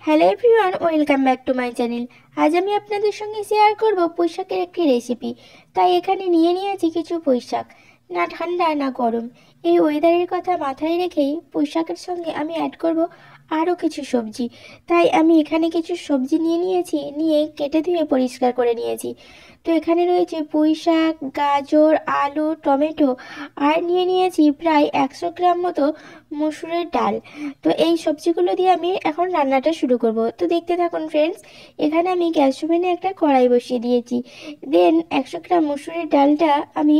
Hello everyone, welcome back to my channel. আজ আমি আপনাদের সঙ্গে শেয়ার করব পুঁইশাকের একটি রেসিপি। তাই এখানে নিয়ে নিয়েছি কিছু পুঁইশাক। না ঠান্ডা না গরম, এই ওয়েদারের কথা মাথায় রেখেই পুঁইশাকের সঙ্গে আমি অ্যাড করব আরও কিছু সবজি। তাই আমি এখানে কিছু সবজি নিয়ে কেটে ধুয়ে পরিষ্কার করে নিয়েছি। তো এখানে রয়েছে পুঁইশাক, গাজর, আলু, টমেটো, আর নিয়ে নিয়েছি প্রায় 100 গ্রাম মতো মসুরের ডাল। তো এই সবজিগুলো দিয়ে আমি এখন রান্নাটা শুরু করব। তো দেখতে থাকুন ফ্রেন্ডস। এখানে আমি গ্যাস ওভেনে একটা কড়াই বসিয়ে দিয়েছি। দেন 100 গ্রাম মসুরের ডালটা আমি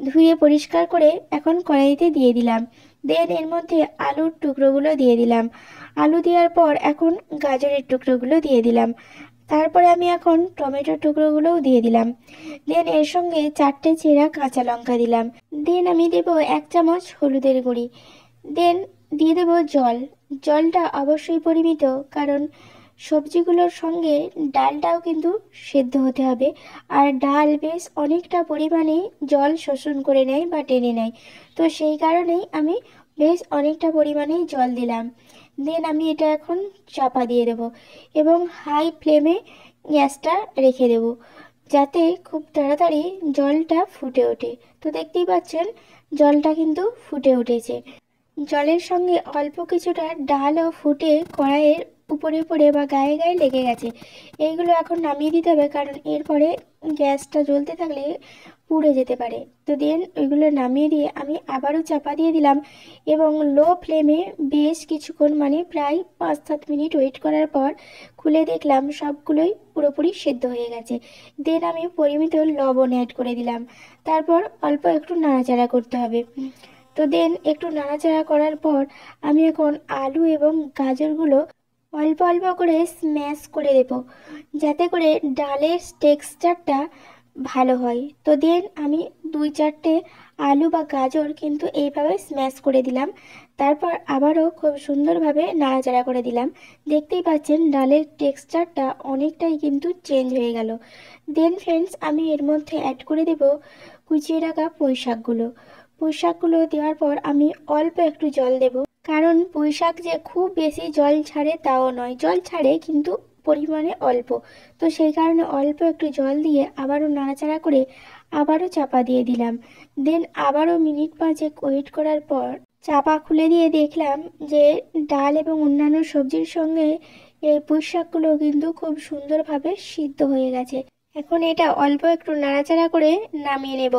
ধুয়ে পরিষ্কার করে এখন কড়াইতে দিয়ে দিলাম। দেন এর মধ্যে আলুর টুকরোগুলো দিয়ে দিলাম। আলু দেওয়ার পর এখন গাজরের টুকরোগুলো দিয়ে দিলাম। তারপরে আমি এখন টমেটোর টুকরোগুলোও দিয়ে দিলাম। দেন এর সঙ্গে 4টে চেরা কাঁচা লঙ্কা দিলাম। দেন আমি দেব 1 চামচ হলুদের গুঁড়ি। দেন দিয়ে দেব জল। জলটা অবশ্যই পরিমিত, কারণ সবজিগুলোর সঙ্গে ডালটাও কিন্তু সেদ্ধ হতে হবে। আর ডাল বেশ অনেকটা পরিমাণে জল শোষণ করে নেয় বা টেনে নেয়, তো সেই কারণেই আমি বেশ অনেকটা পরিমাণেই জল দিলাম। দেন আমি এটা এখন চাপা দিয়ে দেব এবং হাই ফ্লেমে গ্যাসটা রেখে দেব, যাতে খুব তাড়াতাড়ি জলটা ফুটে ওঠে। তো দেখতেই পাচ্ছেন জলটা কিন্তু ফুটে উঠেছে। জলের সঙ্গে অল্প কিছুটা ডালও ফুটে কড়াইয়ের উপরে উপরে বা গায়ে গায়ে লেগে গেছে। এইগুলো এখন নামিয়ে দিতে হবে, কারণ এরপরে গ্যাসটা জ্বলতে থাকলে পুড়ে যেতে পারে। তো দেন ওইগুলো নামিয়ে দিয়ে আমি আবারও চাপা দিয়ে দিলাম এবং লো ফ্লেমে বেশ কিছুক্ষণ, মানে প্রায় 5-7 মিনিট ওয়েট করার পর খুলে দেখলাম সবগুলোই পুরোপুরি সেদ্ধ হয়ে গেছে। দেন আমি পরিমিত লবণ অ্যাড করে দিলাম। তারপর অল্প একটু নাড়াচাড়া করতে হবে। তো দেন একটু নাড়াচাড়া করার পর আমি এখন আলু এবং গাজরগুলো অল্প অল্প করে স্ম্যাশ করে দেব, যাতে করে ডালের টেক্সচারটা ভালো হয়। তো দেন আমি 2-4টে আলু বা গাজর কিন্তু এইভাবে স্ম্যাশ করে দিলাম। তারপর আবারও খুব সুন্দরভাবে নাড়াচাড়া করে দিলাম। দেখতেই পাচ্ছেন ডালের টেক্সচারটা অনেকটাই কিন্তু চেঞ্জ হয়ে গেল। দেন ফ্রেন্ডস, আমি এর মধ্যে অ্যাড করে দেব কুচিয়ে রাখা পুঁইশাকগুলো দেওয়ার পর আমি অল্প একটু জল দেব, কারণ পুঁইশাক যে খুব বেশি জল ছাড়ে তাও নয়, জল ছাড়ে কিন্তু পরিমাণে অল্প। তো সেই কারণে অল্প একটু জল দিয়ে আবারও নাড়াচাড়া করে আবারও চাপা দিয়ে দিলাম। দেন আবারও মিনিট 5 ওয়েট করার পর চাপা খুলে দিয়ে দেখলাম যে ডাল এবং অন্যান্য সবজির সঙ্গে এই পুঁইশাকগুলো কিন্তু খুব সুন্দরভাবে সিদ্ধ হয়ে গেছে। এখন এটা অল্প একটু নাড়াচাড়া করে নামিয়ে নেব।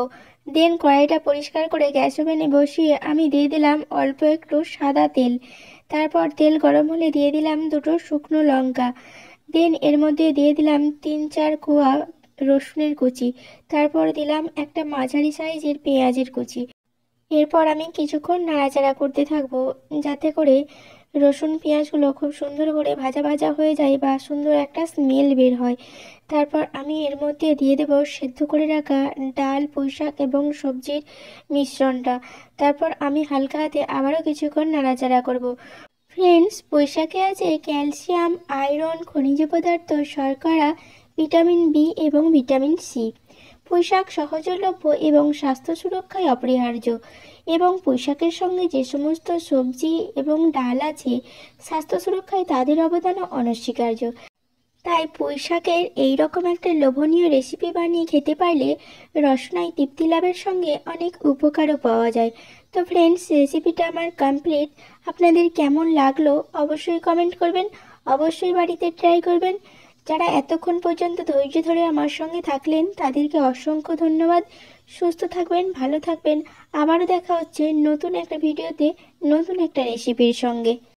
দেন কড়াইটা পরিষ্কার করে গ্যাস ওভেনে বসিয়ে আমি দিয়ে দিলাম অল্প একটু সাদা তেল। তারপর তেল গরম হলে দিয়ে দিলাম 2টো শুকনো লঙ্কা। দেন এর মধ্যে দিয়ে দিলাম 3-4 কোয়া রসুনের কুচি। তারপর দিলাম একটা মাঝারি সাইজের পেঁয়াজের কুচি। এরপর আমি কিছুক্ষণ নাড়াচাড়া করতে থাকবো, যাতে করে রসুন পেঁয়াজগুলো খুব সুন্দর করে ভাজা ভাজা হয়ে যায় বা সুন্দর একটা স্মেল বের হয়। তারপর আমি এর মধ্যে দিয়ে দেবো সেদ্ধ করে রাখা ডাল, পুঁইশাক এবং সবজির মিশ্রণটা। তারপর আমি হালকা হাতে আবারও কিছুক্ষণ নাড়াচাড়া করব। ফ্রেন্ডস, পুঁইশাকে আছে ক্যালসিয়াম, আয়রন, খনিজ পদার্থ, শর্করা, ভিটামিন বি এবং ভিটামিন সি। পুঁইশাক সহজলভ্য এবং স্বাস্থ্য সুরক্ষায় অপরিহার্য, এবং পুঁইশাকের সঙ্গে যে সমস্ত সবজি এবং ডাল আছে স্বাস্থ্য সুরক্ষায় তাদের অবদানও অনস্বীকার্য। তাই পুঁইশাকের এইরকম একটা লোভনীয় রেসিপি বানিয়ে খেতে পারলে রসনায় তৃপ্তি লাভের সঙ্গে অনেক উপকারও পাওয়া যায়। তো ফ্রেন্ডস, রেসিপিটা আমার কমপ্লিট। আপনাদের কেমন লাগলো অবশ্যই কমেন্ট করবেন, অবশ্যই বাড়িতে ট্রাই করবেন। যারা এতক্ষণ পর্যন্ত ধৈর্য ধরে আমার সঙ্গে থাকলেন তাদেরকে অসংখ্য ধন্যবাদ। সুস্থ থাকবেন, ভালো থাকবেন। আবারও দেখা হচ্ছে নতুন একটা ভিডিওতে, নতুন একটা রেসিপির সঙ্গে।